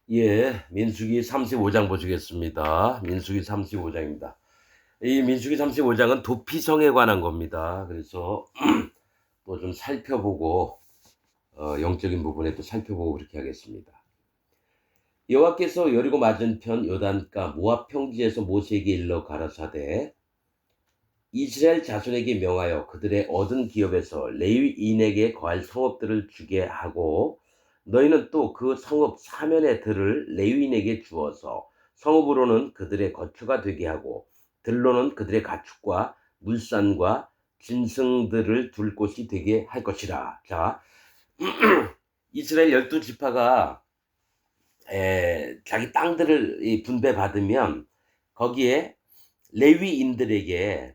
예, 민수기 35장 보시겠습니다. 민수기 35장입니다. 이 민수기 35장은 도피성에 관한 겁니다. 그래서 또 좀 살펴보고 영적인 부분에 또 살펴보고 그렇게 하겠습니다. 여호와께서 여리고 맞은편 요단가 모압 평지에서 모세에게 일러 가라사대 이스라엘 자손에게 명하여 그들의 얻은 기업에서 레위인에게 거할 성읍들을 주게 하고 너희는 또 그 성읍 사면의 들을 레위인에게 주어서 성읍으로는 그들의 거처가 되게 하고 들로는 그들의 가축과 물산과 짐승들을 둘 곳이 되게 할 것이라. 자, 이스라엘 12지파가 자기 땅들을 분배받으면 거기에 레위인들에게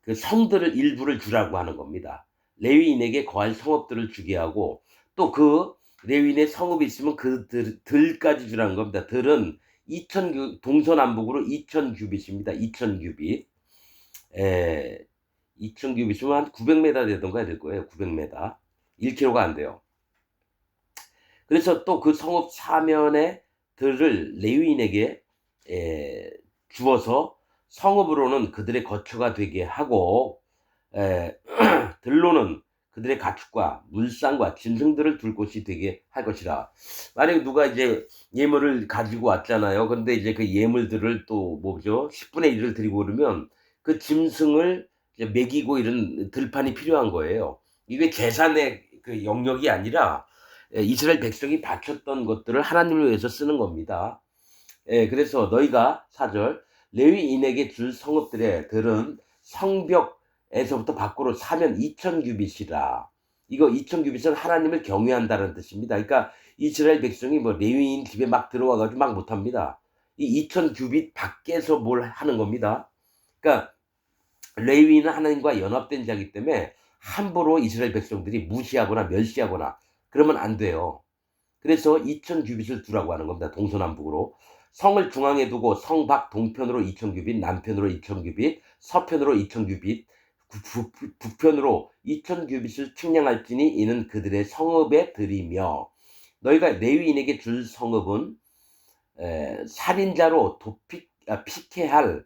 그 성들을 일부를 주라고 하는 겁니다. 레위인에게 거할 성읍들을 주게 하고 또 그 레위인의 성읍이 있으면 그 들까지 주라는 겁니다. 들은 2000 동서남북으로 2000규빗입니다. 2000규빗. 2000규빗이면 한 900m 되던가 될 거예요. 900m. 1km가 안 돼요. 그래서 또 그 성읍 사면의 들을 레위인에게 주어서 성읍으로는 그들의 거처가 되게 하고 들로는 그들의 가축과 물상과 짐승들을 둘 곳이 되게 할 것이라. 만약에 누가 이제 예물을 가지고 왔잖아요. 그런데 이제 그 예물들을 또 뭐죠? 10분의 1을 드리고 그러면 그 짐승을 이제 먹이고 이런 들판이 필요한 거예요. 이게 제산의 그 영역이 아니라 이스라엘 백성이 바쳤던 것들을 하나님을 위해서 쓰는 겁니다. 그래서 너희가 4절 레위인에게 줄 성읍들의 들은 성벽에서부터 밖으로 사면 2000규빗이라. 이거 2000규빗은 하나님을 경외한다는 뜻입니다. 그러니까 이스라엘 백성이 뭐 레위인 집에 막 들어와가지고 막 못합니다. 이 2000규빗 밖에서 뭘 하는 겁니다. 그러니까 레위인은 하나님과 연합된 자이기 때문에 함부로 이스라엘 백성들이 무시하거나 멸시하거나 그러면 안 돼요. 그래서 2000규빗을 두라고 하는 겁니다. 동서남북으로. 성을 중앙에 두고 성 밖 동편으로 2000규빗, 남편으로 2000규빗, 서편으로 2000규빗, 북편으로 2000규빗을 측량할지니 이는 그들의 성읍에 들이며 너희가 레위인에게 줄 성읍은 살인자로 피케할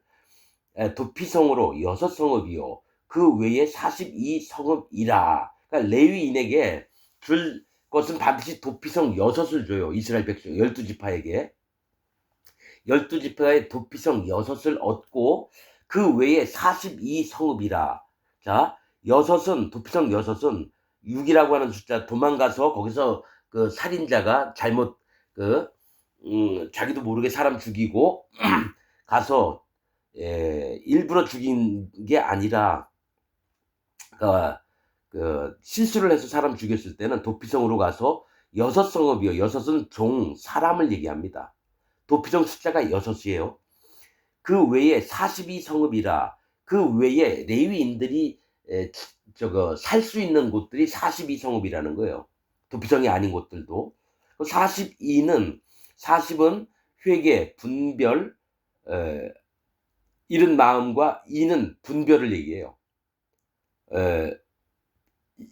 도피성으로 6성읍이요 그 외에 42성읍이라. 그러니까 레위인에게 줄 것은 반드시 도피성 6을 줘요. 이스라엘 백성 12지파에게 12지파의 도피성 6을 얻고 그 외에 42성읍이라. 자, 6은 도피성 6은 6이라고 하는 숫자 도망가서 거기서 그 살인자가 잘못 자기도 모르게 사람 죽이고 가서 일부러 죽인 게 아니라 실수를 해서 사람 죽였을 때는 도피성으로 가서 6성읍이요. 6은 사람을 얘기합니다. 도피성 숫자가 6이에요. 그 외에 42성읍이라. 그 외에 레위인들이 살 수 있는 곳들이 42성읍이라는 거예요. 도피성이 아닌 곳들도. 40은 회개, 분별, 이른 마음과 이는 분별을 얘기해요.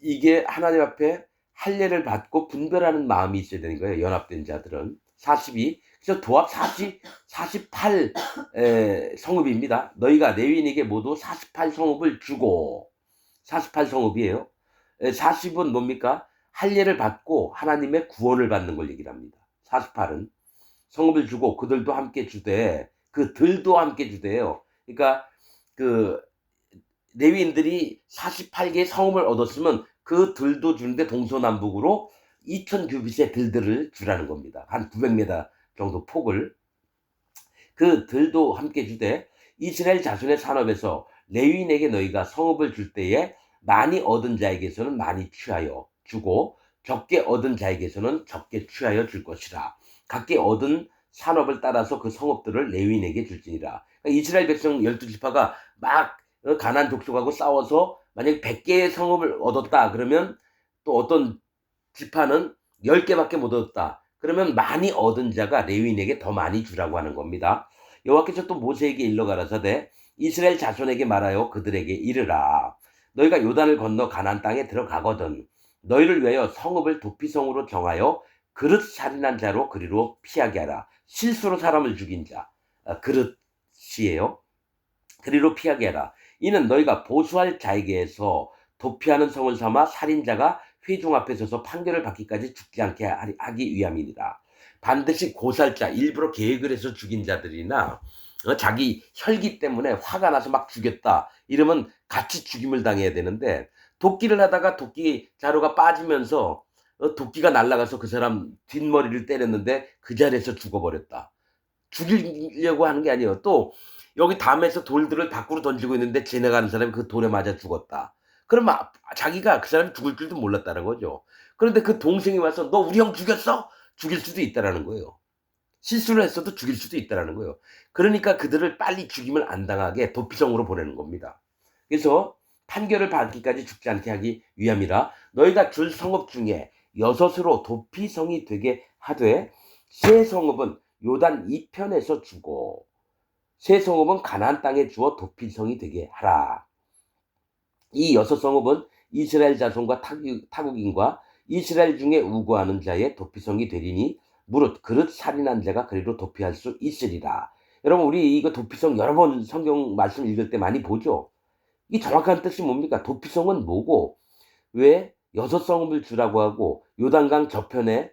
이게 하나님 앞에 할례를 받고 분별하는 마음이 있어야 되는 거예요. 연합된 자들은. 42. 그래서 도합 48 성읍입니다. 너희가 레위인에게 모두 48성읍을 주고 48성읍이에요. 40은 뭡니까? 할례를 받고 하나님의 구원을 받는 걸 얘기를 합니다. 48은 성읍을 주고 그들도 함께 주되 그 들도 함께 주대요. 그러니까 그 레위인들이 48개의 성읍을 얻었으면 그 들도 주는데 동서남북으로 2000규빗의 들들을 주라는 겁니다. 한 900m 정도 폭을. 그 들도 함께 주되 이스라엘 자손의 산업에서 레위인에게 너희가 성읍을 줄 때에 많이 얻은 자에게서는 많이 취하여 주고 적게 얻은 자에게서는 적게 취하여 줄 것이라. 각기 얻은 산업을 따라서 그 성읍들을 레위인에게 줄지니라. 그러니까 이스라엘 백성 12지파가 막 가나안 족속하고 싸워서 만약 100개의 성읍을 얻었다 그러면 또 어떤 지파는 10개밖에 못 얻었다. 그러면 많이 얻은 자가 레위인에게 더 많이 주라고 하는 겁니다. 여호와께서 또 모세에게 일러 가라사대 이스라엘 자손에게 말하여 그들에게 이르라. 너희가 요단을 건너 가나안 땅에 들어가거든 너희를 위하여 성읍을 도피성으로 정하여 그릇 살인한 자로 그리로 피하게 하라. 실수로 사람을 죽인 자, 그릇이에요. 그리로 피하게 하라. 이는 너희가 보수할 자에게서 도피하는 성을 삼아 살인자가 회중 앞에 서서 판결을 받기까지 죽지 않게 하기 위함이니라. 반드시 고살자, 일부러 계획을 해서 죽인 자들이나 자기 혈기 때문에 화가 나서 막 죽였다 이러면 같이 죽임을 당해야 되는데, 도끼를 하다가 도끼 자루가 빠지면서 도끼가 날아가서 그 사람 뒷머리를 때렸는데 그 자리에서 죽어버렸다. 죽이려고 하는 게 아니에요. 또 여기 담에서 돌들을 밖으로 던지고 있는데 지나가는 사람이 그 돌에 맞아 죽었다. 그러면 자기가 그 사람이 죽을 줄도 몰랐다는 거죠. 그런데 그 동생이 와서 너 우리 형 죽였어? 죽일 수도 있다라는 거예요. 실수를 했어도 죽일 수도 있다라는 거예요. 그러니까 그들을 빨리 죽임을 안 당하게 도피성으로 보내는 겁니다. 그래서 판결을 받기까지 죽지 않게 하기 위함이라 너희가 줄 성읍 중에 6으로 도피성이 되게 하되 세 성읍은 요단 이편에서 주고 세 성읍은 가나안 땅에 주어 도피성이 되게 하라. 이 6성읍은 이스라엘 자손과 타국인과 이스라엘 중에 우고하는 자의 도피성이 되리니 무릇 그릇 살인한 자가 그리로 도피할 수 있으리라. 여러분, 우리 이거 도피성 여러 번 성경 말씀 읽을 때 많이 보죠. 이 정확한 뜻이 뭡니까? 도피성은 뭐고 왜 6성읍을 주라고 하고 요단강 저편에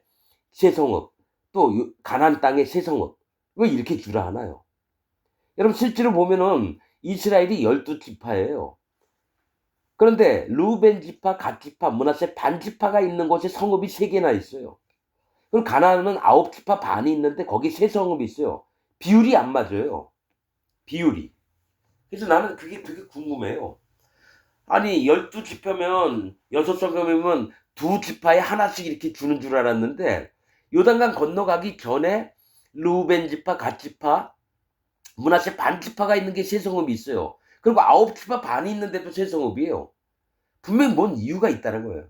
세 성읍, 또 가나안 땅에 세 성읍 왜 이렇게 주라 하나요? 여러분, 실제로 보면은 이스라엘이 12지파예요. 그런데 루벤 지파, 갓 지파, 므낫세 반 지파가 있는 곳에 성읍이 3개나 있어요. 그리고 가나안은 9지파 반이 있는데 거기 3성읍이 있어요. 비율이 안 맞아요. 비율이. 그래서 나는 그게 되게 궁금해요. 아니 12지파면 6성읍이면 2지파에 하나씩 이렇게 주는 줄 알았는데 요단강 건너가기 전에 루벤 지파, 갓 지파, 므낫세 반 지파가 있는 게 3성읍이 있어요. 그리고 9지파 반이 있는데도 3성읍이에요. 분명히 뭔 이유가 있다는 거예요.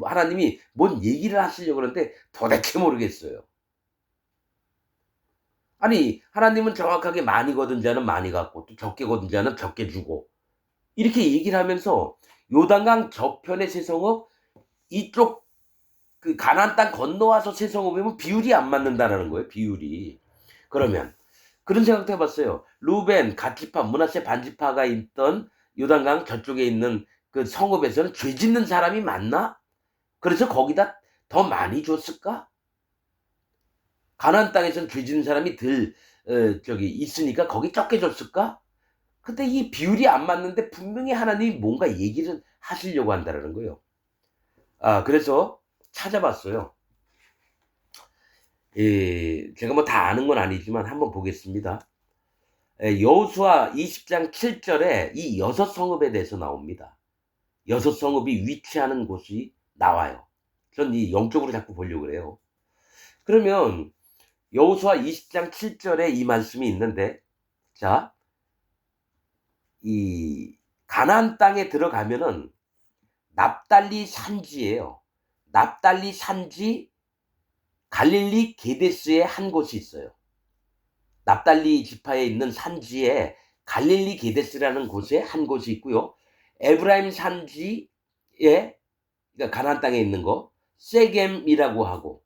하나님이 뭔 얘기를 하시려고 그러는데 도대체 모르겠어요. 아니 하나님은 정확하게 많이 거둔 자는 많이 갖고 또 적게 거둔 자는 적게 주고 이렇게 얘기를 하면서 요단강 저편의 세 성읍, 이쪽 그 가나안 땅 건너와서 세 성읍이면 비율이 안 맞는다라는 거예요. 비율이. 그러면 그런 생각도 해봤어요. 루벤, 갓지파, 므낫세 반지파가 있던 요단강 저쪽에 있는 그 성읍에서는 죄 짓는 사람이 많나? 그래서 거기다 더 많이 줬을까? 가나안 땅에서는 죄 짓는 사람이 있으니까 거기 적게 줬을까? 근데 이 비율이 안 맞는데 분명히 하나님이 뭔가 얘기를 하시려고 한다는 거예요. 그래서 찾아봤어요. 제가 뭐 다 아는 건 아니지만 한번 보겠습니다. 여호수아 20장 7절에 이 6성읍에 대해서 나옵니다. 6성읍이 위치하는 곳이 나와요. 전 이 영적으로 자꾸 보려고 그래요. 그러면 여호수아 20장 7절에 이 말씀이 있는데, 자, 이 가나안 땅에 들어가면은 납달리 산지예요. 납달리 산지 갈릴리 게데스에 한 곳이 있어요. 납달리 지파에 있는 산지에 갈릴리 게데스라는 곳에 한 곳이 있고요. 에브라임 산지에, 그러니까 가나안 땅에 있는 거 세겜이라고 하고,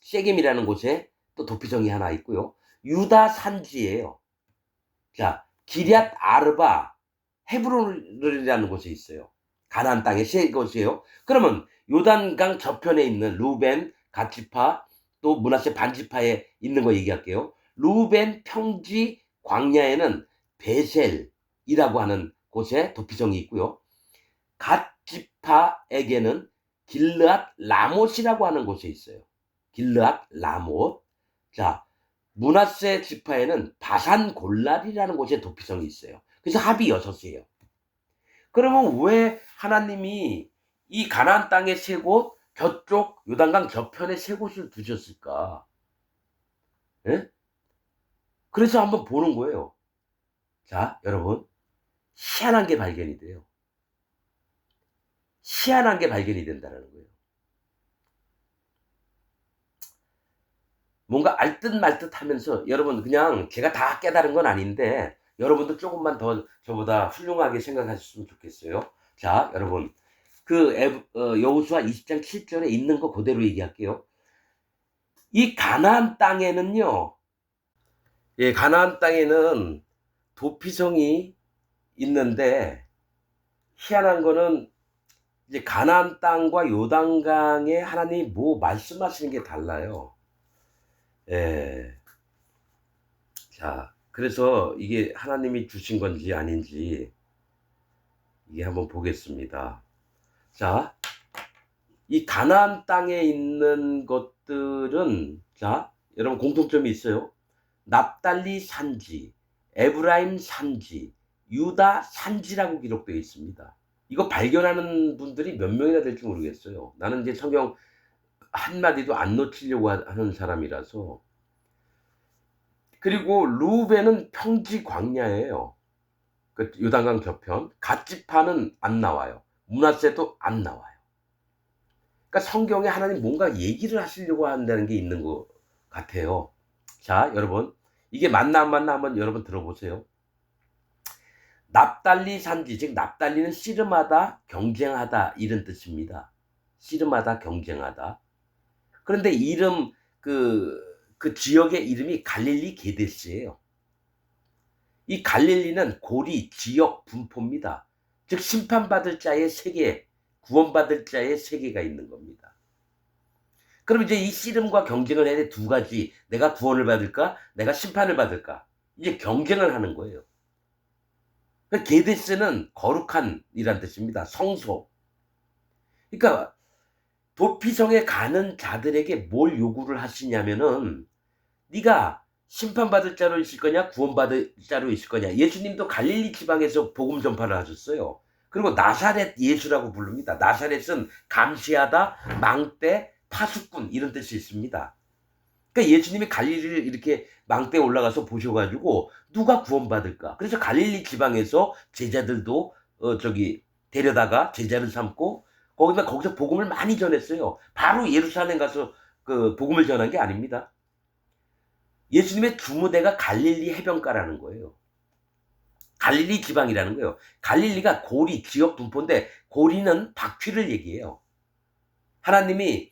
세겜이라는 곳에 또 도피성이 하나 있고요. 유다 산지예요. 자, 기럇 아르바 헤브론이라는 곳에 있어요. 가나안 땅에 세 곳이에요. 그러면 요단강 저편에 있는 루벤, 갓지파, 또 므낫세 반지파에 있는 거 얘기할게요. 루벤 평지 광야에는 베셀이라고 하는 곳에 도피성이 있고요. 갓지파에게는 길르앗 라못이라고 하는 곳에 있어요. 길르앗 라못. 자, 므낫세 지파에는 바산 골란이라는 곳에 도피성이 있어요. 그래서 합이 6이에요. 그러면 왜 하나님이 이 가나안 땅의 3곳, 저쪽 요단강 저편에 3곳을 두셨을까? 예? 그래서 한번 보는 거예요. 자, 여러분, 희한한 게 발견이 돼요. 희한한 게 발견이 된다는 거예요. 뭔가 알듯 말듯 하면서, 여러분, 그냥 제가 다 깨달은 건 아닌데 여러분도 조금만 더 저보다 훌륭하게 생각하셨으면 좋겠어요. 자, 여러분, 여호수아 20장 7절에 있는 거 그대로 얘기할게요. 이 가나안 땅에는요. 예, 가나안 땅에는 도피성이 있는데 희한한 거는 이제 가나안 땅과 요단강에 하나님이 뭐 말씀하시는 게 달라요. 예. 자, 그래서 이게 하나님이 주신 건지 아닌지 이게 한번 보겠습니다. 자, 이 가나안 땅에 있는 것들은 자, 여러분 공통점이 있어요. 납달리 산지, 에브라임 산지, 유다 산지라고 기록되어 있습니다. 이거 발견하는 분들이 몇 명이나 될지 모르겠어요. 나는 이제 성경 한마디도 안 놓치려고 하는 사람이라서. 그리고 루벤은 평지 광야예요. 그 요단강 저편. 갓지파는 안 나와요. 므낫세도 안 나와요. 그러니까 성경에 하나님 뭔가 얘기를 하시려고 한다는 게 있는 것 같아요. 자, 여러분. 이게 맞나 안 맞나 한번 여러분 들어보세요. 납달리 산지, 즉 납달리는 씨름하다, 경쟁하다 이런 뜻입니다. 씨름하다, 경쟁하다. 그런데 이름 그 지역의 이름이 갈릴리 게데스예요. 이 갈릴리는 고리, 지역, 분포입니다. 즉 심판받을 자의 세계, 구원받을 자의 세계가 있는 겁니다. 그럼 이제 이 씨름과 경쟁을 해야 돼. 두 가지. 내가 구원을 받을까? 내가 심판을 받을까? 이제 경쟁을 하는 거예요. 게데스는 거룩한이란 뜻입니다. 성소. 그러니까 도피성에 가는 자들에게 뭘 요구를 하시냐면은 네가 심판받을 자로 있을 거냐 구원받을 자로 있을 거냐. 예수님도 갈릴리 지방에서 복음 전파를 하셨어요. 그리고 나사렛 예수라고 부릅니다. 나사렛은 감시하다, 망대, 파수꾼 이런 뜻이 있습니다. 그러니까 예수님이 갈릴리를 이렇게 망대에 올라가서 보셔가지고 누가 구원받을까. 그래서 갈릴리 지방에서 제자들도 데려다가 제자를 삼고 거기서 복음을 많이 전했어요. 바로 예루살렘 가서 그 복음을 전한 게 아닙니다. 예수님의 주무대가 갈릴리 해변가라는 거예요. 갈릴리 지방이라는 거예요. 갈릴리가 고리, 지역 분포인데 고리는 바퀴를 얘기해요. 하나님이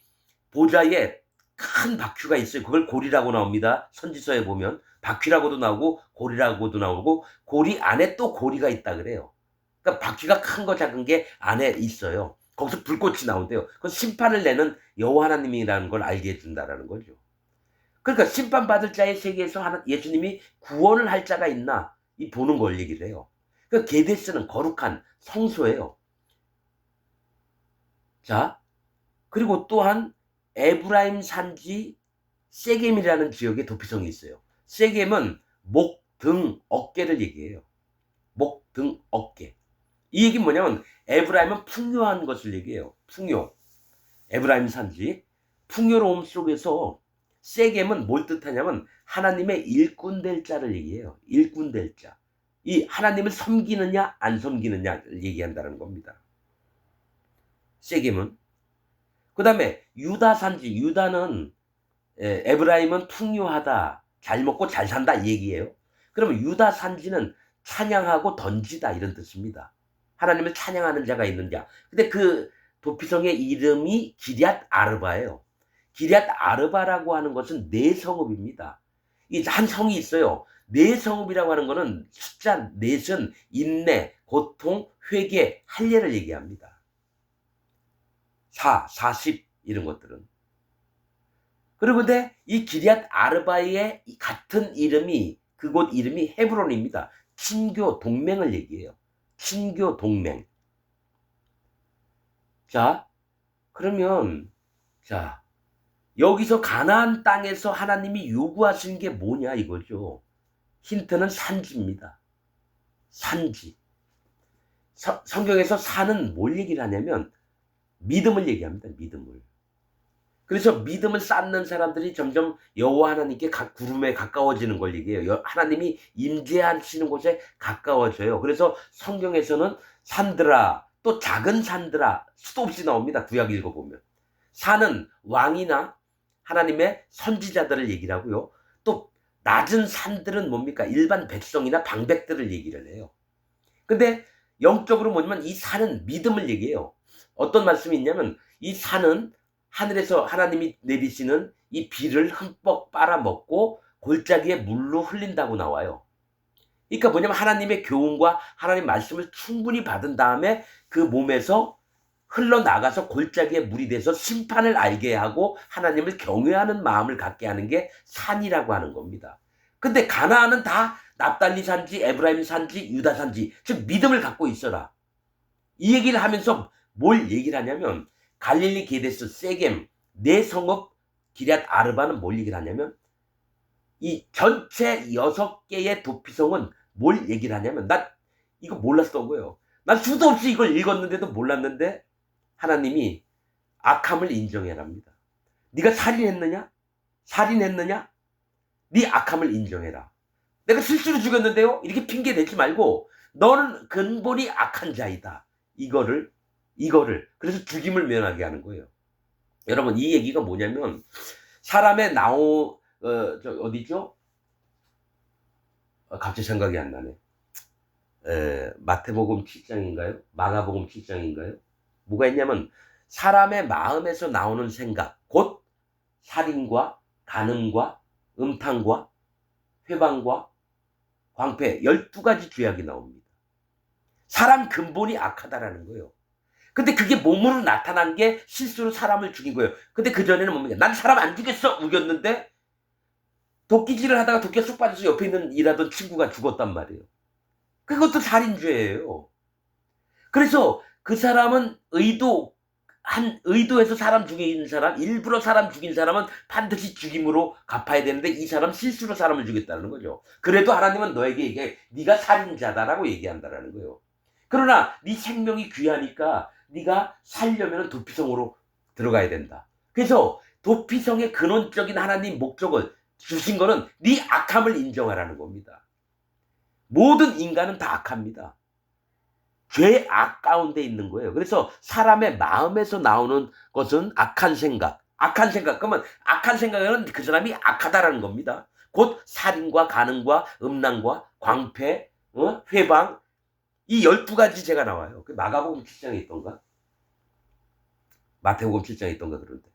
보좌에 큰 바퀴가 있어요. 그걸 고리라고 나옵니다. 선지서에 보면 바퀴라고도 나오고 고리라고도 나오고 고리 안에 또 고리가 있다 그래요. 그러니까 바퀴가 큰 거 작은 게 안에 있어요. 거기서 불꽃이 나온대요. 그건 심판을 내는 여호와 하나님이라는 걸 알게 해준다라는 거죠. 그러니까 심판받을 자의 세계에서 예수님이 구원을 할 자가 있나 이 보는 걸 얘기를 해요. 그러니까 게데스는 거룩한 성소예요. 자, 그리고 또한 에브라임 산지 세겜이라는 지역에 도피성이 있어요. 세겜은 목, 등, 어깨를 얘기해요. 목, 등, 어깨. 이 얘기는 뭐냐면 에브라임은 풍요한 것을 얘기해요. 풍요. 에브라임 산지. 풍요로움 속에서 세겜은 뭘 뜻하냐면 하나님의 일꾼 될 자를 얘기해요. 일꾼 될 자. 이 하나님을 섬기느냐 안 섬기느냐를 얘기한다는 겁니다. 세겜은. 그 다음에 유다 산지. 유다는 에브라임은 풍요하다. 잘 먹고 잘 산다 얘기예요. 그러면 유다 산지는 찬양하고 던지다 이런 뜻입니다. 하나님을 찬양하는 자가 있는 자. 근데 그 도피성의 이름이 기럇 아르바예요. 기럇 아르바라고 하는 것은 네 성읍입니다. 이 한 성이 있어요. 네 성읍이라고 하는 것은 숫자 넷은 인내, 고통, 회개, 할례를 얘기합니다. 40 이런 것들은. 그리고 근데 이 기럇 아르바의 같은 이름이 그곳 이름이 헤브론입니다. 친교 동맹을 얘기해요. 친교 동맹. 자, 그러면 자 여기서 가나안 땅에서 하나님이 요구하시는 게 뭐냐 이거죠. 힌트는 산지입니다. 산지. 성경에서 산은 뭘 얘기를 하냐면 믿음을 얘기합니다. 믿음을. 그래서 믿음을 쌓는 사람들이 점점 여호와 하나님께 구름에 가까워지는 걸 얘기해요. 하나님이 임재하시는 곳에 가까워져요. 그래서 성경에서는 산들아, 또 작은 산들아 수도 없이 나옵니다. 구약 읽어보면. 산은 왕이나 하나님의 선지자들을 얘기를 하고요. 또 낮은 산들은 뭡니까? 일반 백성이나 방백들을 얘기를 해요. 근데 영적으로 뭐냐면 이 산은 믿음을 얘기해요. 어떤 말씀이 있냐면 이 산은 하늘에서 하나님이 내리시는 이 비를 흠뻑 빨아먹고 골짜기에 물로 흘린다고 나와요. 그러니까 뭐냐면 하나님의 교훈과 하나님 말씀을 충분히 받은 다음에 그 몸에서 흘러나가서 골짜기에 물이 돼서 심판을 알게 하고 하나님을 경외하는 마음을 갖게 하는 게 산이라고 하는 겁니다. 근데 가나안은 다 납달리 산지 에브라임 산지 유다 산지, 즉 믿음을 갖고 있어라. 이 얘기를 하면서 뭘 얘기를 하냐면 갈릴리 게데스 세겜 네 성읍 기럇 아르바는 뭘 얘기를 하냐면 이 전체 6개의 도피성은 뭘 얘기를 하냐면 난 이거 몰랐던 거예요. 난 수도 없이 이걸 읽었는데도 몰랐는데 하나님이 악함을 인정해랍니다. 네가 살인했느냐? 살인했느냐? 네 악함을 인정해라. 내가 실수로 죽였는데요? 이렇게 핑계 대지 말고 너는 근본이 악한 자이다. 이거를 그래서 죽임을 면하게 하는 거예요. 여러분 이 얘기가 뭐냐면 사람의 어디죠? 갑자기 생각이 안 나네. 마태복음 7장인가요? 마가복음 7장인가요? 뭐가 있냐면 사람의 마음에서 나오는 생각, 곧 살인과 간음과 음탕과 회방과 광패 12가지 죄악이 나옵니다. 사람 근본이 악하다라는 거예요. 근데 그게 몸으로 나타난 게 실수로 사람을 죽인 거예요. 근데 그전에는 뭡니까? 난 사람 안 죽였어! 우겼는데 도끼질을 하다가 도끼가 쑥 빠져서 옆에 있는 일하던 친구가 죽었단 말이에요. 그것도 살인죄예요. 그래서 그 사람은 의도해서 사람 죽인 사람, 일부러 사람 죽인 사람은 반드시 죽임으로 갚아야 되는데 이 사람 실수로 사람을 죽였다는 거죠. 그래도 하나님은 너에게 이게 네가 살인자다라고 얘기한다라는 거예요. 그러나 네 생명이 귀하니까 네가 살려면 도피성으로 들어가야 된다. 그래서 도피성의 근원적인 하나님 목적을 주신 거는 네 악함을 인정하라는 겁니다. 모든 인간은 다 악합니다. 죄악 가운데 있는 거예요. 그래서 사람의 마음에서 나오는 것은 악한 생각. 그러면 악한 생각은 그 사람이 악하다라는 겁니다. 곧 살인과 간음과 음란과 광패, 회방, 이 12가지 죄가 나와요. 그 마가복음 7장에 있던가? 마태복음 7장에 있던가 그런데.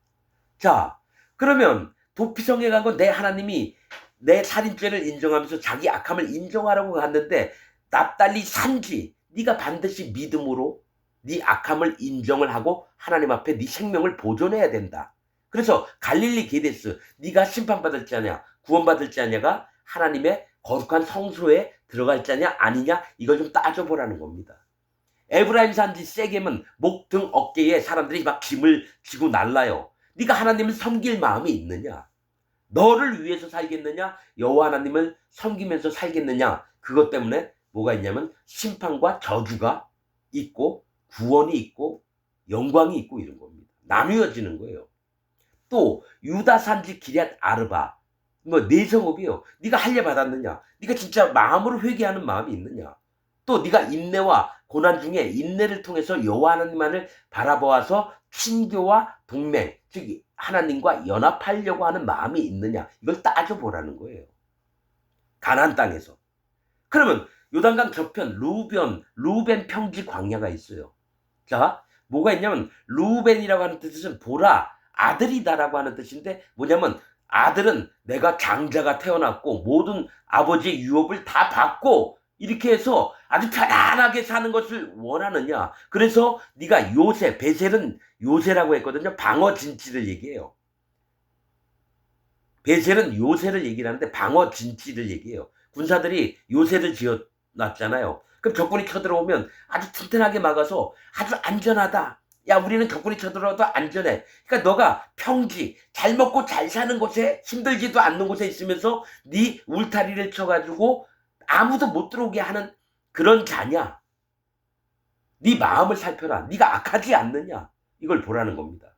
자, 그러면 도피성에 간 건 내 하나님이 내 살인죄를 인정하면서 자기 악함을 인정하라고 갔는데 납달리 산지 네가 반드시 믿음으로 네 악함을 인정을 하고 하나님 앞에 네 생명을 보존해야 된다. 그래서 갈릴리 게데스 네가 심판받을 자냐 구원받을 자냐가 하나님의 거룩한 성소에 들어갈 자냐 아니냐 이걸 좀 따져보라는 겁니다. 에브라임 산지 세겜은 목 등 어깨에 사람들이 막 짐을 지고 날라요. 네가 하나님을 섬길 마음이 있느냐? 너를 위해서 살겠느냐? 여호와 하나님을 섬기면서 살겠느냐? 그것 때문에 뭐가 있냐면 심판과 저주가 있고 구원이 있고 영광이 있고 이런 겁니다. 나누어지는 거예요. 또 유다 산지 기럇 아르바 뭐 네 성읍이요. 네가 할례 받았느냐? 네가 진짜 마음으로 회개하는 마음이 있느냐? 또 네가 인내와 고난 중에 인내를 통해서 여호와 하나님만을 바라보아서 친교와 동맹, 즉 하나님과 연합하려고 하는 마음이 있느냐? 이걸 따져보라는 거예요. 가나안 땅에서. 그러면 요단강 저편 루벤 평지 광야가 있어요. 자, 뭐가 있냐면 루벤이라고 하는 뜻은 보라, 아들이다라고 하는 뜻인데 뭐냐면 아들은 내가 장자가 태어났고 모든 아버지의 유업을 다 받고 이렇게 해서 아주 편안하게 사는 것을 원하느냐. 그래서 네가 요새, 베셀은 요새라고 했거든요. 방어 진치를 얘기해요. 베셀은 요새를 얘기를 하는데 방어 진치를 얘기해요. 군사들이 요새를 지어놨잖아요. 그럼 적군이 쳐들어오면 아주 튼튼하게 막아서 아주 안전하다. 야, 우리는 적군이 쳐들어와도 안전해. 그러니까 너가 평지, 잘 먹고 잘 사는 곳에 힘들지도 않는 곳에 있으면서 네 울타리를 쳐가지고 아무도 못 들어오게 하는 그런 자냐? 네 마음을 살펴라. 네가 악하지 않느냐? 이걸 보라는 겁니다.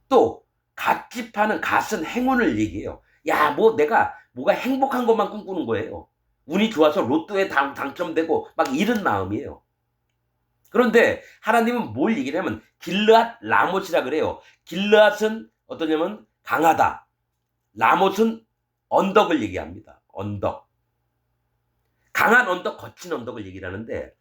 또 갓집하는 갓은 행운을 얘기해요. 야, 뭐가 행복한 것만 꿈꾸는 거예요. 운이 좋아서 로또에 당첨되고 막 이런 마음이에요. 그런데 하나님은 뭘 얘기냐면 길르앗 라못이라 그래요. 길르앗은 어떠냐면 강하다. 라못은 언덕을 얘기합니다. 언덕. 강한 언덕, 거친 언덕을 얘기를 하는데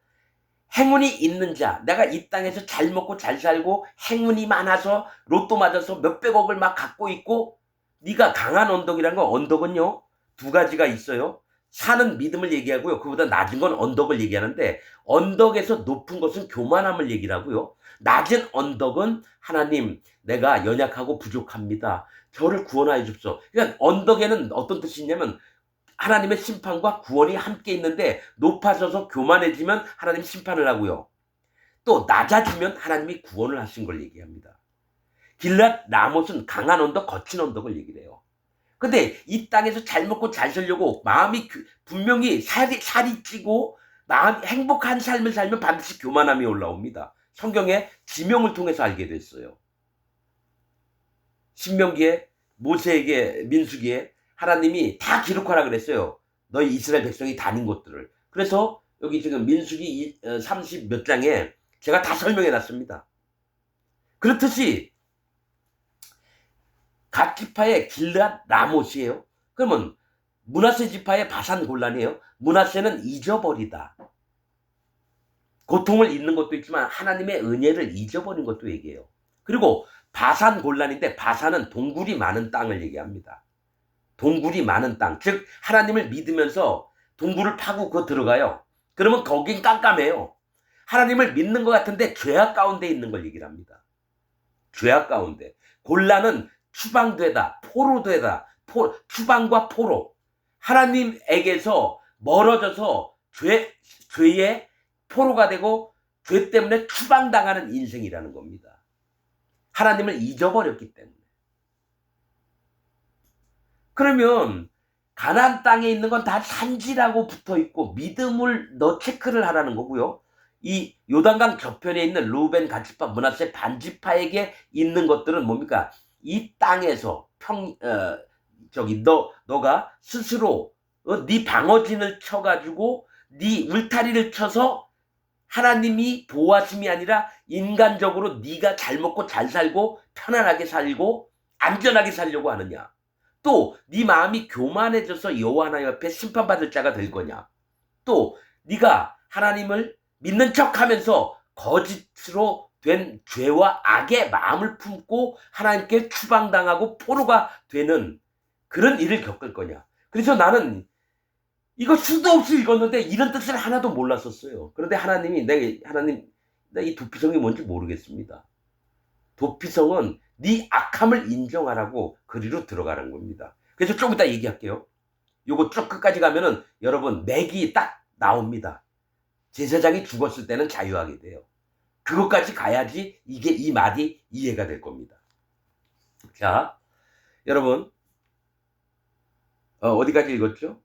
행운이 있는 자, 내가 이 땅에서 잘 먹고 잘 살고 행운이 많아서 로또 맞아서 몇백억을 막 갖고 있고, 네가 강한 언덕이라는 건, 언덕은요 두 가지가 있어요. 산은 믿음을 얘기하고요, 그보다 낮은 건 언덕을 얘기하는데, 언덕에서 높은 것은 교만함을 얘기하고요, 낮은 언덕은 하나님, 내가 연약하고 부족합니다, 저를 구원하여 주십시오. 그러니까 언덕에는 어떤 뜻이 있냐면 하나님의 심판과 구원이 함께 있는데, 높아져서 교만해지면 하나님 심판을 하고요, 또 낮아지면 하나님이 구원을 하신 걸 얘기합니다. 길랏 라못은 강한 언덕, 거친 언덕을 얘기를 해요. 근데 이 땅에서 잘 먹고 잘 살려고 마음이 분명히 살이 찌고 마음 행복한 삶을 살면 반드시 교만함이 올라옵니다. 성경의 지명을 통해서 알게 됐어요. 신명기에, 모세에게, 민수기에 하나님이 다 기록하라 그랬어요. 너희 이스라엘 백성이 다닌 곳들을. 그래서 여기 지금 민수기 30 몇 장에 제가 다 설명해 놨습니다. 그렇듯이 갓 지파의 길랏 라못이에요. 그러면 므낫세 지파의 바산 골란이에요. 므낫세는 잊어버리다. 고통을 잊는 것도 있지만 하나님의 은혜를 잊어버린 것도 얘기해요. 그리고 바산 골란인데, 바산은 동굴이 많은 땅을 얘기합니다. 동굴이 많은 땅, 즉 하나님을 믿으면서 동굴을 파고 그거 들어가요. 그러면 거긴 깜깜해요. 하나님을 믿는 것 같은데 죄악 가운데 있는 걸 얘기를 합니다. 죄악 가운데. 골란은 추방되다, 포로되다, 추방과 포로. 하나님에게서 멀어져서 죄의 포로가 되고 죄 때문에 추방당하는 인생이라는 겁니다. 하나님을 잊어버렸기 때문에. 그러면 가나안 땅에 있는 건 다 산지라고 붙어 있고 믿음을 너 체크를 하라는 거고요. 이 요단강 저편에 있는 루벤, 갓지파, 므낫세 반지파에게 있는 것들은 뭡니까? 이 땅에서 너가 스스로 네 방어진을 쳐가지고 네 울타리를 쳐서 하나님이 보호하심이 아니라 인간적으로 네가 잘 먹고 잘 살고 편안하게 살고 안전하게 살려고 하느냐? 또 네 마음이 교만해져서 여호와 하나님 앞에 심판받을 자가 될 거냐? 또 네가 하나님을 믿는 척하면서 거짓으로 된 죄와 악의 마음을 품고 하나님께 추방당하고 포로가 되는 그런 일을 겪을 거냐? 그래서 나는 이거 수도 없이 읽었는데 이런 뜻을 하나도 몰랐었어요. 그런데 하나님이 나 이 도피성이 뭔지 모르겠습니다. 도피성은 네 악함을 인정하라고 그리로 들어가는 겁니다. 그래서 좀 이따 얘기할게요. 요거 쭉 끝까지 가면은 여러분 맥이 딱 나옵니다. 제사장이 죽었을 때는 자유하게 돼요. 그것까지 가야지 이 말이 이해가 될 겁니다. 자, 여러분 어디까지 읽었죠?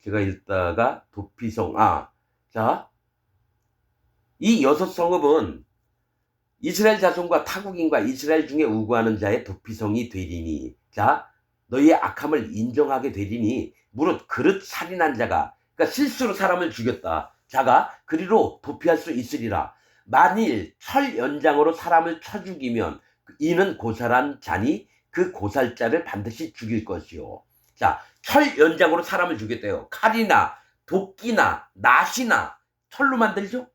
제가 읽다가 도피성, 자, 이 6성읍은 이스라엘 자손과 타국인과 이스라엘 중에 우구하는 자의 도피성이 되리니, 자, 너희의 악함을 인정하게 되리니, 무릇 그릇 살인한 자가, 그러니까 실수로 사람을 죽였다, 자가 그리로 도피할 수 있으리라. 만일 철 연장으로 사람을 쳐 죽이면 이는 고살한 자니 그 고살자를 반드시 죽일 것이요. 자, 철 연장으로 사람을 죽였대요. 칼이나 도끼나 낫이나 철로 만들죠.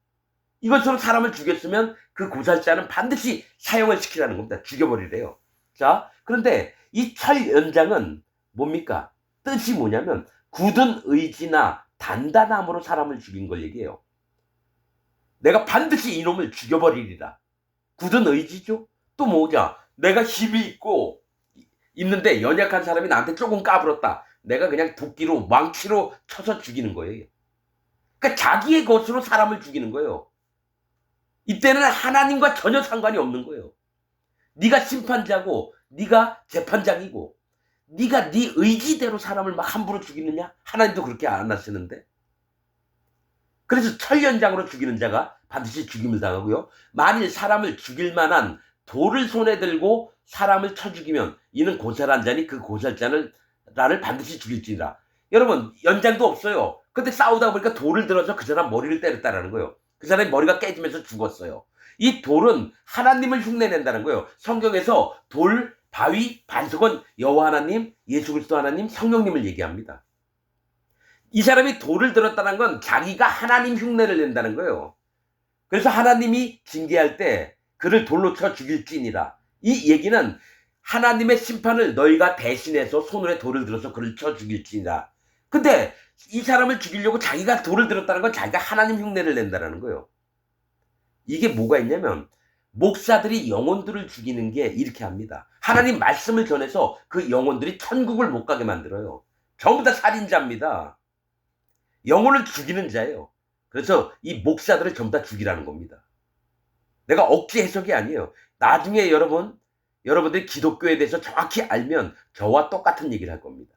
이것으로 사람을 죽였으면 그 고살자는 반드시 사형을 시키라는 겁니다. 죽여버리래요. 자, 그런데 이 철 연장은 뭡니까? 뜻이 뭐냐면 굳은 의지나 단단함으로 사람을 죽인 걸 얘기해요. 내가 반드시 이놈을 죽여버리리라. 굳은 의지죠. 또 뭐냐? 내가 힘이 있는데 연약한 사람이 나한테 조금 까불었다. 내가 그냥 도끼로 망치로 쳐서 죽이는 거예요. 그러니까 자기의 것으로 사람을 죽이는 거예요. 이때는 하나님과 전혀 상관이 없는 거예요. 네가 심판자고 네가 재판장이고 네가 네 의지대로 사람을 막 함부로 죽이느냐? 하나님도 그렇게 안 하시는데. 그래서 철연장으로 죽이는 자가 반드시 죽임을 당하고요. 만일 사람을 죽일 만한 돌을 손에 들고 사람을 쳐 죽이면 이는 고살한 자니 그 고살자를 나를 반드시 죽일지니라. 여러분 연장도 없어요. 근데 싸우다 보니까 돌을 들어서 그 사람 머리를 때렸다라는 거예요. 그 사람이 머리가 깨지면서 죽었어요. 이 돌은 하나님을 흉내낸다는 거예요. 성경에서 돌, 바위, 반석은 여호와 하나님, 예수 그리스도 하나님, 성령님을 얘기합니다. 이 사람이 돌을 들었다는 건 자기가 하나님 흉내를 낸다는 거예요. 그래서 하나님이 징계할 때 그를 돌로 쳐 죽일지니라. 이 얘기는 하나님의 심판을 너희가 대신해서 손으로 돌을 들어서 그를 쳐 죽일지니라. 근데 이 사람을 죽이려고 자기가 돌을 들었다는 건 자기가 하나님 흉내를 낸다는 거예요. 이게 뭐가 있냐면 목사들이 영혼들을 죽이는 게 이렇게 합니다. 하나님 말씀을 전해서 그 영혼들이 천국을 못 가게 만들어요. 전부 다 살인자입니다. 영혼을 죽이는 자예요. 그래서 이 목사들을 전부 다 죽이라는 겁니다. 내가 억지 해석이 아니에요. 나중에 여러분들이 기독교에 대해서 정확히 알면 저와 똑같은 얘기를 할 겁니다.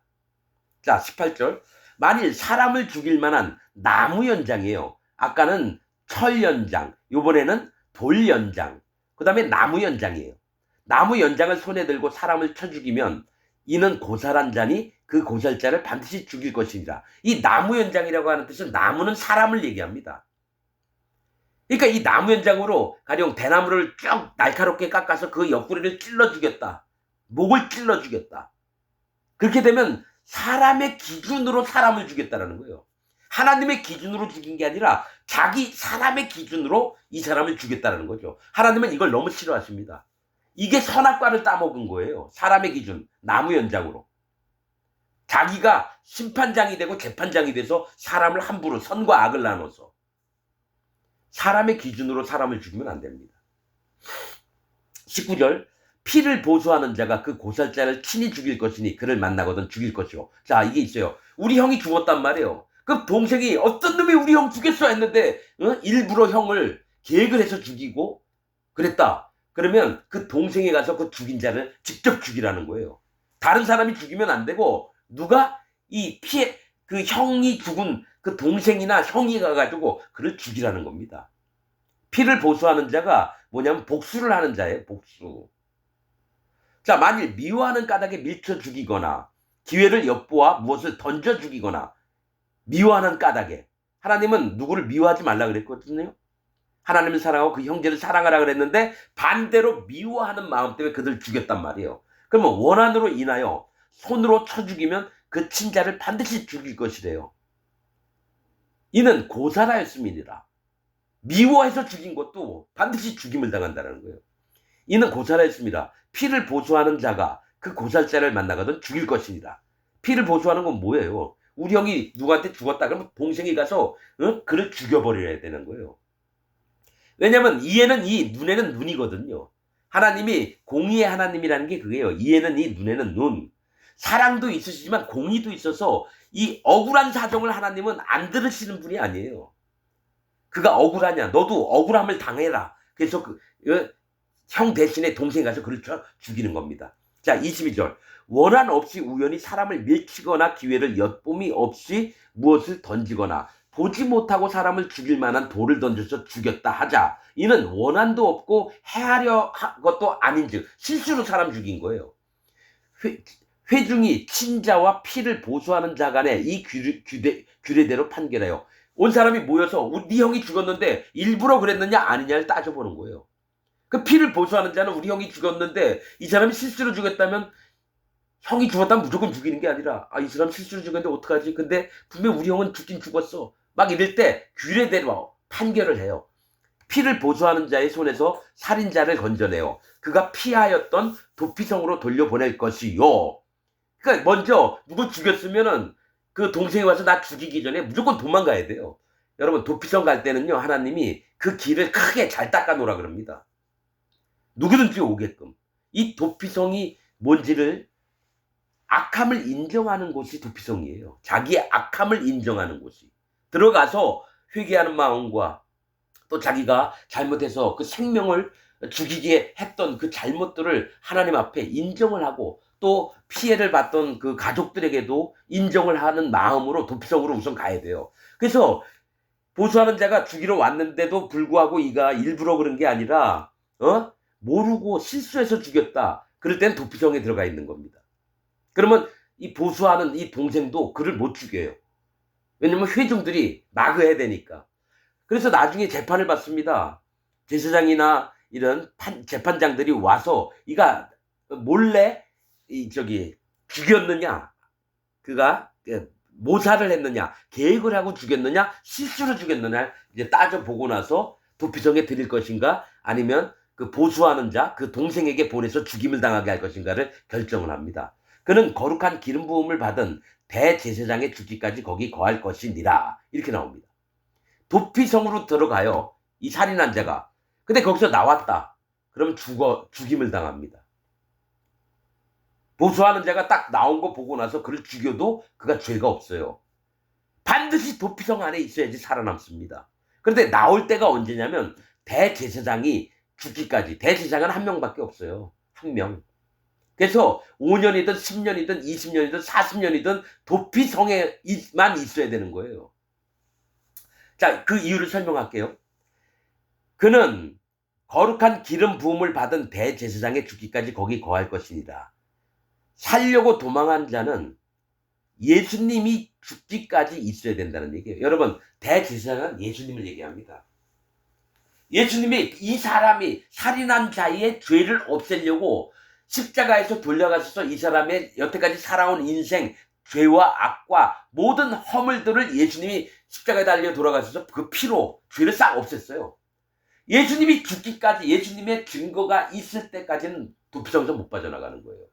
자, 18절. 만일 사람을 죽일 만한 나무 연장이에요. 아까는 철 연장, 이번에는 돌 연장, 그 다음에 나무 연장이에요. 나무 연장을 손에 들고 사람을 쳐 죽이면 이는 고살한 자니 그 고살자를 반드시 죽일 것이니라. 이 나무 연장이라고 하는 뜻은 나무는 사람을 얘기합니다. 그러니까 이 나무 연장으로 가령 대나무를 쭉 날카롭게 깎아서 그 옆구리를 찔러 주겠다. 목을 찔러 주겠다. 그렇게 되면 사람의 기준으로 사람을 죽였다는 거예요. 하나님의 기준으로 죽인 게 아니라 자기 사람의 기준으로 이 사람을 죽였다는 거죠. 하나님은 이걸 너무 싫어하십니다. 이게 선악과를 따먹은 거예요. 사람의 기준, 나무 연장으로. 자기가 심판장이 되고 재판장이 돼서 사람을 함부로 선과 악을 나눠서 사람의 기준으로 사람을 죽이면 안 됩니다. 19절. 피를 보수하는 자가 그 고살자를 친히 죽일 것이니 그를 만나거든 죽일 것이요. 자, 이게 있어요. 우리 형이 죽었단 말이에요. 그 동생이 어떤 놈이 우리 형 죽였어 했는데 일부러 형을 계획을 해서 죽이고 그랬다. 그러면 그 동생이 가서 그 죽인 자를 직접 죽이라는 거예요. 다른 사람이 죽이면 안 되고 누가 이 피해 그 형이 죽은 그 동생이나 형이 가가지고 그를 죽이라는 겁니다. 피를 보수하는 자가 뭐냐면 복수를 하는 자예요. 복수. 자, 만일 미워하는 까닭에 밀쳐 죽이거나 기회를 엿보아 무엇을 던져 죽이거나 미워하는 까닭에 하나님은 누구를 미워하지 말라 그랬거든요. 하나님을 사랑하고 그 형제를 사랑하라 그랬는데 반대로 미워하는 마음 때문에 그들을 죽였단 말이에요. 그러면 원한으로 인하여 손으로 쳐 죽이면 그 친자를 반드시 죽일 것이래요. 이는 고사라였습니다. 미워해서 죽인 것도 반드시 죽임을 당한다는 거예요. 이는 고사라였습니다. 피를 보수하는 자가 그 고살자를 만나거든 죽일 것이니라. 피를 보수하는 건 뭐예요? 우리 형이 누구한테 죽었다 그러면 동생이 가서 그를 죽여버려야 되는 거예요. 왜냐면 이에는 이, 눈에는 눈이거든요. 하나님이 공의의 하나님이라는 게 그게요. 이에는 이, 눈에는 눈. 사랑도 있으시지만 공의도 있어서 이 억울한 사정을 하나님은 안 들으시는 분이 아니에요. 그가 억울하냐? 너도 억울함을 당해라. 그래서 형 대신에 동생이 가서 그를 죽이는 겁니다. 자, 22절. 원한 없이 우연히 사람을 밀치거나 기회를 엿봄이 없이 무엇을 던지거나 보지 못하고 사람을 죽일 만한 돌을 던져서 죽였다 하자. 이는 원한도 없고 해하려 한 것도 아닌즉 실수로 사람 죽인 거예요. 회중이 친자와 피를 보수하는 자 간에 이 규례대로 판결해요. 온 사람이 모여서 네 형이 죽었는데 일부러 그랬느냐 아니냐를 따져보는 거예요. 그 피를 보수하는 자는 우리 형이 죽었는데 이 사람이 실수로 죽였다면 형이 죽었다면 무조건 죽이는 게 아니라 이 사람 실수로 죽였는데 어떡하지? 근데 분명 우리 형은 죽긴 죽었어. 막 이럴 때 규례대로 판결을 해요. 피를 보수하는 자의 손에서 살인자를 건져내요. 그가 피하였던 도피성으로 돌려보낼 것이요. 그러니까 먼저 누구 죽였으면은 그 동생이 와서 나 죽이기 전에 무조건 도망가야 돼요. 여러분 도피성 갈 때는요 하나님이 그 길을 크게 잘 닦아놓으라 그럽니다. 누구든지 오게끔. 이 도피성이 뭔지를 악함을 인정하는 곳이 도피성이에요. 자기의 악함을 인정하는 곳이. 들어가서 회개하는 마음과 또 자기가 잘못해서 그 생명을 죽이게 했던 그 잘못들을 하나님 앞에 인정을 하고 또 피해를 봤던 그 가족들에게도 인정을 하는 마음으로 도피성으로 우선 가야 돼요. 그래서 보수하는 자가 죽이러 왔는데도 불구하고 이가 일부러 그런 게 아니라 모르고 실수해서 죽였다. 그럴 땐 도피성에 들어가 있는 겁니다. 그러면 이 보수하는 이 동생도 그를 못 죽여요. 왜냐면 회중들이 막아야 되니까. 그래서 나중에 재판을 받습니다. 제사장이나 이런 재판장들이 와서 이가 몰래 죽였느냐, 그가 모사를 했느냐, 계획을 하고 죽였느냐, 실수로 죽였느냐 이제 따져보고 나서 도피성에 드릴 것인가, 아니면 그 보수하는 자, 그 동생에게 보내서 죽임을 당하게 할 것인가를 결정을 합니다. 그는 거룩한 기름 부음을 받은 대제사장의 죽기까지 거기 거할 것이니라. 이렇게 나옵니다. 도피성으로 들어가요, 이 살인한 자가. 근데 거기서 나왔다. 그러면 죽임을 당합니다. 보수하는 자가 딱 나온 거 보고 나서 그를 죽여도 그가 죄가 없어요. 반드시 도피성 안에 있어야지 살아남습니다. 그런데 나올 때가 언제냐면 대제사장이 죽기까지. 대제사장은 한 명밖에 없어요. 한 명. 그래서 5년이든 10년이든 20년이든 40년이든 도피성에만 있어야 되는 거예요. 자, 그 이유를 설명할게요. 그는 거룩한 기름 부음을 받은 대제사장의 죽기까지 거기 거할 것이니라. 살려고 도망한 자는 예수님이 죽기까지 있어야 된다는 얘기예요. 여러분, 대제사장은 예수님을 얘기합니다. 예수님이 이 사람이 살인한 자의 죄를 없애려고 십자가에서 돌려가셔서 이 사람의 여태까지 살아온 인생, 죄와 악과 모든 허물들을 예수님이 십자가에 달려 돌아가셔서 그 피로 죄를 싹 없앴어요. 예수님이 죽기까지, 예수님의 증거가 있을 때까지는 도피성에서 못 빠져나가는 거예요.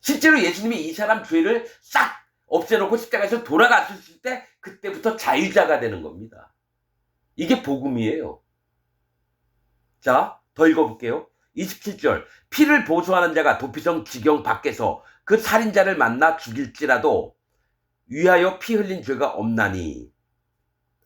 실제로 예수님이 이 사람 죄를 싹 없애놓고 십자가에서 돌아갔을 때 그때부터 자유자가 되는 겁니다. 이게 복음이에요. 자, 더 읽어볼게요. 27절. 피를 보수하는 자가 도피성 지경 밖에서 그 살인자를 만나 죽일지라도 위하여 피 흘린 죄가 없나니.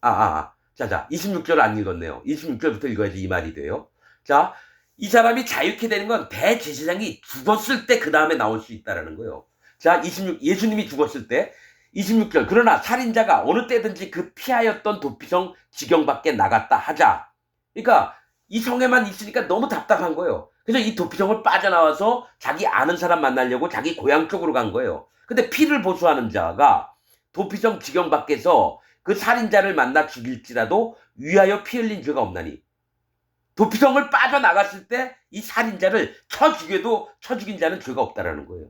자, 26절 안 읽었네요. 26절부터 읽어야지 이 말이 돼요. 자, 이 사람이 자유케 되는 건 대제사장이 죽었을 때 그 다음에 나올 수 있다라는 거예요. 자, 예수님이 죽었을 때 26절. 그러나 살인자가 어느 때든지 그 피하였던 도피성 지경 밖에 나갔다 하자. 그러니까 이 성에만 있으니까 너무 답답한 거예요. 그래서 이 도피성을 빠져나와서 자기 아는 사람 만나려고 자기 고향 쪽으로 간 거예요. 근데 피를 보수하는 자가 도피성 지경 밖에서 그 살인자를 만나 죽일지라도 위하여 피 흘린 죄가 없나니. 도피성을 빠져나갔을 때 이 살인자를 쳐 죽인 자는 죄가 없다라는 거예요.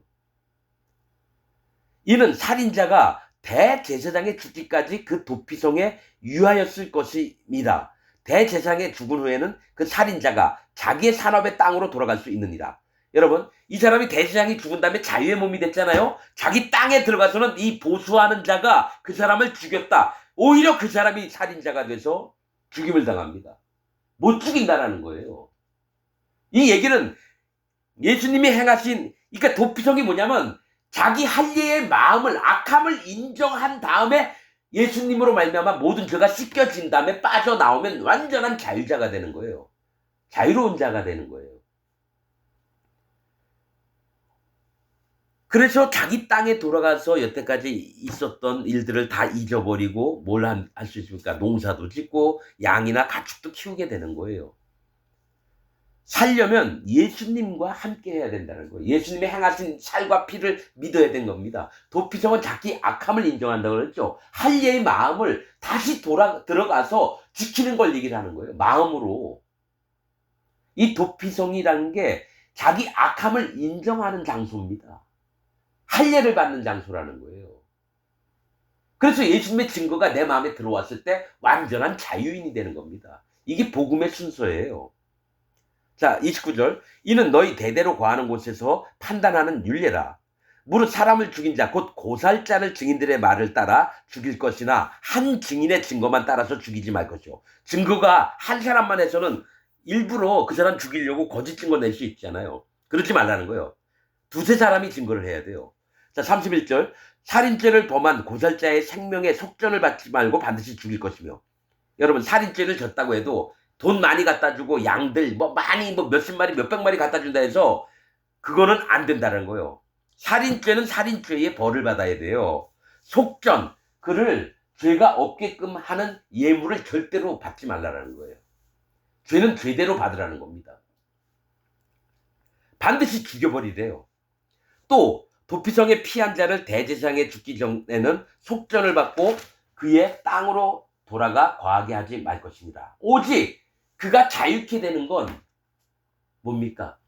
이는 살인자가 대제사장의 죽기까지 그 도피성에 유하였을 것입니다. 대제사장의 죽은 후에는 그 살인자가 자기의 산업의 땅으로 돌아갈 수 있느니라. 여러분, 이 사람이 대제사장이 죽은 다음에 자유의 몸이 됐잖아요. 자기 땅에 들어가서는 이 보수하는 자가 그 사람을 죽였다. 오히려 그 사람이 살인자가 돼서 죽임을 당합니다. 못 죽인다라는 거예요. 이 얘기는 예수님이 행하신, 그러니까 도피성이 뭐냐면 자기 할례의 마음을, 악함을 인정한 다음에 예수님으로 말미암아 모든 죄가 씻겨진 다음에 빠져나오면 완전한 자유자가 되는 거예요. 자유로운 자가 되는 거예요. 그래서 자기 땅에 돌아가서 여태까지 있었던 일들을 다 잊어버리고 뭘 할 수 있습니까? 농사도 짓고 양이나 가축도 키우게 되는 거예요. 살려면 예수님과 함께 해야 된다는 거예요. 예수님이 행하신 살과 피를 믿어야 되는 겁니다. 도피성은 자기 악함을 인정한다고 그랬죠. 할례의 마음을 다시 들어가서 지키는 걸 얘기를 하는 거예요. 마음으로. 이 도피성이라는 게 자기 악함을 인정하는 장소입니다. 할례를 받는 장소라는 거예요. 그래서 예수님의 증거가 내 마음에 들어왔을 때 완전한 자유인이 되는 겁니다. 이게 복음의 순서예요. 자, 29절. 이는 너희 대대로 거하는 곳에서 판단하는 율례라. 무릇 사람을 죽인 자, 곧 고살자를 증인들의 말을 따라 죽일 것이나 한 증인의 증거만 따라서 죽이지 말 것이요. 증거가 한 사람만 해서는 일부러 그 사람 죽이려고 거짓 증거 낼 수 있잖아요. 그러지 말라는 거예요. 두세 사람이 증거를 해야 돼요. 자, 31절. 살인죄를 범한 고살자의 생명에 속전을 받지 말고 반드시 죽일 것이며. 여러분, 살인죄를 졌다고 해도 돈 많이 갖다 주고 양들 많이 몇십 마리 몇백 마리 갖다 준다 해서 그거는 안 된다는 거예요. 살인죄는 살인죄의 벌을 받아야 돼요. 속전, 그를 죄가 없게끔 하는 예물을 절대로 받지 말라는 거예요. 죄는 죄대로 받으라는 겁니다. 반드시 죽여버리래요. 또 도피성에 피한 자를 대제사장에 죽기 전에는 속전을 받고 그의 땅으로 돌아가 거하게 하지 말 것입니다. 오직 그가 자유케 되는 건 뭡니까?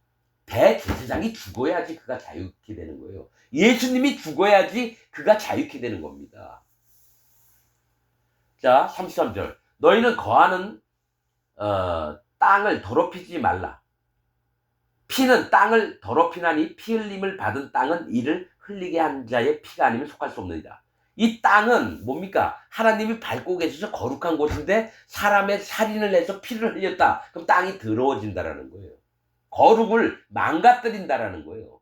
대제사장이 죽어야지 그가 자유케 되는 거예요. 예수님이 죽어야지 그가 자유케 되는 겁니다. 자, 33절. 너희는 거하는 땅을 더럽히지 말라. 피는 땅을 더럽히나니 피 흘림을 받은 땅은 이를 흘리게 한 자의 피가 아니면 속할 수 없느니라. 이 땅은 뭡니까? 하나님이 밟고 계셔서 거룩한 곳인데 사람의 살인을 해서 피를 흘렸다. 그럼 땅이 더러워진다라는 거예요. 거룩을 망가뜨린다라는 거예요.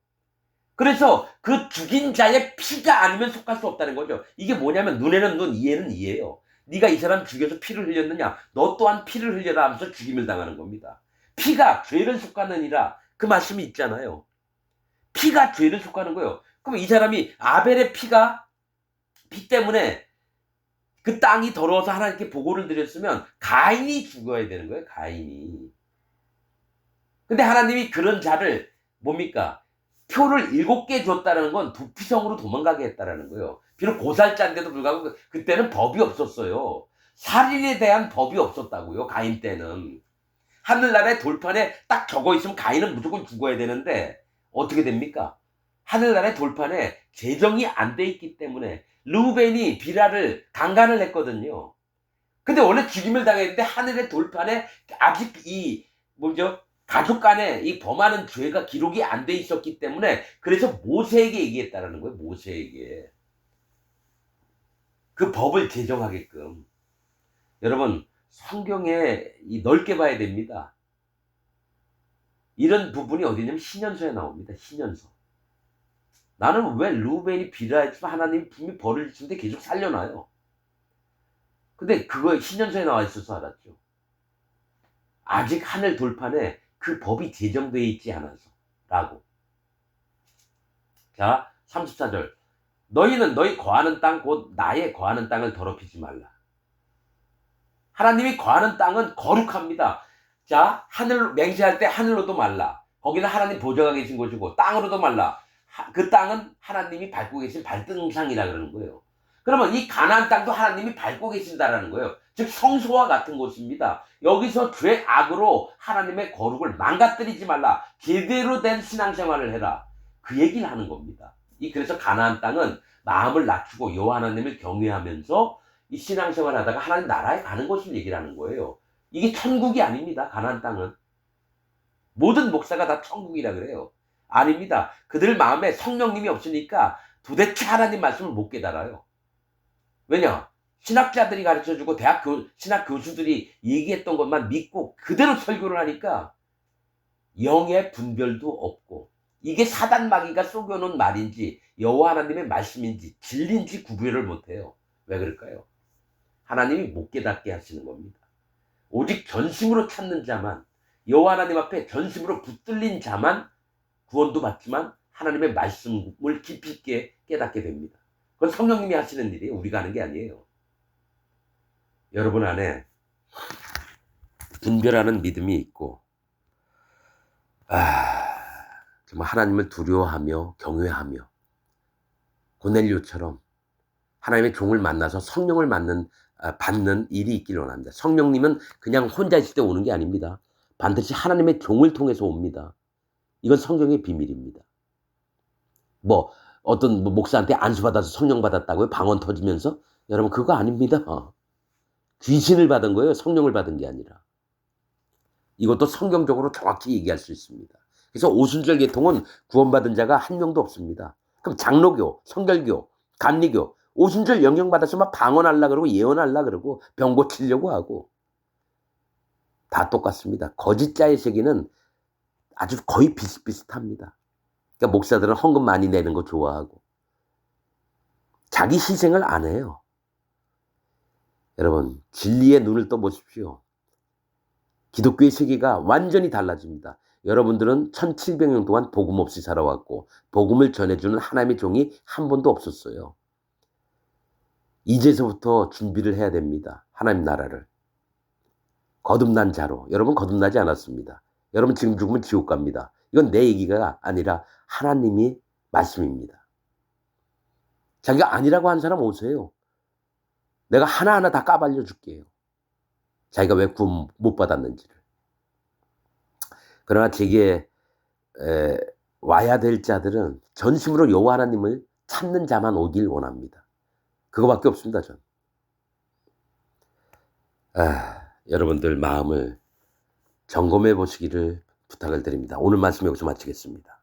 그래서 그 죽인 자의 피가 아니면 속할 수 없다는 거죠. 이게 뭐냐면 눈에는 눈, 이에는 이예요. 네가 이 사람 죽여서 피를 흘렸느냐? 너 또한 피를 흘려라 하면서 죽임을 당하는 겁니다. 피가 죄를 속하느니라 그 말씀이 있잖아요. 피가 죄를 속하는 거예요. 그럼 이 사람이 아벨의 피 때문에 그 땅이 더러워서 하나님께 보고를 드렸으면 가인이 죽어야 되는 거예요. 가인이. 근데 하나님이 그런 자를 뭡니까? 표를 7개 줬다는 건 부피성으로 도망가게 했다라는 거예요. 비록 고살자인데도 불구하고 그때는 법이 없었어요. 살인에 대한 법이 없었다고요. 가인 때는. 하늘나라의 돌판에 딱 적어 있으면 가인은 무조건 죽어야 되는데 어떻게 됩니까? 하늘나라의 돌판에 제정이 안 돼 있기 때문에 르우벤이 비라를 강간을 했거든요. 근데 원래 죽임을 당했는데 하늘의 돌판에 아직 가족 간에 이 범하는 죄가 기록이 안 돼 있었기 때문에 그래서 모세에게 얘기했다라는 거예요. 모세에게. 그 법을 제정하게끔. 여러분, 성경에 넓게 봐야 됩니다. 이런 부분이 어디냐면 신현서에 나옵니다. 신현서. 나는 왜 르우벤이 비라했지만 하나님이 분명히 벌을 주는데 계속 살려놔요. 근데 그거 신현서에 나와 있어서 알았죠. 아직 하늘 돌판에 그 법이 제정되어 있지 않아서 라고. 자, 34절. 너희는 너희 거하는 땅 곧 나의 거하는 땅을 더럽히지 말라. 하나님이 거하는 땅은 거룩합니다. 자, 하늘 맹세할 때 하늘로도 말라. 거기는 하나님 보좌가 계신 곳이고 땅으로도 말라. 그 땅은 하나님이 밟고 계신 발등상이라 그러는 거예요. 그러면 이 가나안 땅도 하나님이 밟고 계신다라는 거예요. 즉 성소와 같은 곳입니다. 여기서 죄 악으로 하나님의 거룩을 망가뜨리지 말라. 제대로 된 신앙생활을 해라. 그 얘기를 하는 겁니다. 그래서 가나안 땅은 마음을 낮추고 여호와 하나님을 경외하면서 이 신앙생활을 하다가 하나님 나라에 가는 것을 얘기를 하는 거예요. 이게 천국이 아닙니다. 가나안 땅은. 모든 목사가 다 천국이라 그래요. 아닙니다. 그들 마음에 성령님이 없으니까 도대체 하나님 말씀을 못 깨달아요. 왜냐? 신학자들이 가르쳐주고 신학 교수들이 얘기했던 것만 믿고 그대로 설교를 하니까 영의 분별도 없고 이게 사단 마귀가 속여놓은 말인지 여호와 하나님의 말씀인지 진리인지 구별을 못해요. 왜 그럴까요? 하나님이 못 깨닫게 하시는 겁니다. 오직 전심으로 찾는 자만, 여호와 하나님 앞에 전심으로 붙들린 자만 구원도 받지만 하나님의 말씀을 깊이 있게 깨닫게 됩니다. 그건 성령님이 하시는 일이에요. 우리가 하는 게 아니에요. 여러분 안에 분별하는 믿음이 있고 정말 하나님을 두려워하며 경외하며 고넬료처럼 하나님의 종을 만나서 성령을 받는 일이 있기를 원합니다. 성령님은 그냥 혼자 있을 때 오는 게 아닙니다. 반드시 하나님의 종을 통해서 옵니다. 이건 성경의 비밀입니다. 어떤 목사한테 안수받아서 성령 받았다고요? 방언 터지면서? 여러분 그거 아닙니다. 귀신을 받은 거예요. 성령을 받은 게 아니라. 이것도 성경적으로 정확히 얘기할 수 있습니다. 그래서 오순절 계통은 구원받은 자가 한 명도 없습니다. 그럼 장로교, 성결교, 감리교 오순절 영영 받아서 막 방언하려고 그러고 예언하려고 그러고 병 고치려고 하고 다 똑같습니다. 거짓자의 세계는 아주 거의 비슷비슷합니다. 그러니까 목사들은 헌금 많이 내는 거 좋아하고 자기 희생을 안 해요. 여러분 진리의 눈을 떠보십시오. 기독교의 세계가 완전히 달라집니다. 여러분들은 1700년 동안 복음 없이 살아왔고 복음을 전해주는 하나님의 종이 한 번도 없었어요. 이제서부터 준비를 해야 됩니다. 하나님 나라를. 거듭난 자로. 여러분 거듭나지 않았습니다. 여러분 지금 죽으면 지옥 갑니다. 이건 내 얘기가 아니라 하나님이 말씀입니다. 자기가 아니라고 한 사람 오세요. 내가 하나하나 다 까발려 줄게요. 자기가 왜 구원 못 받았는지를. 그러나 제게 와야 될 자들은 전심으로 여호와 하나님을 찾는 자만 오길 원합니다. 그거밖에 없습니다, 전. 여러분들 마음을 점검해 보시기를 부탁을 드립니다. 오늘 말씀 여기서 마치겠습니다.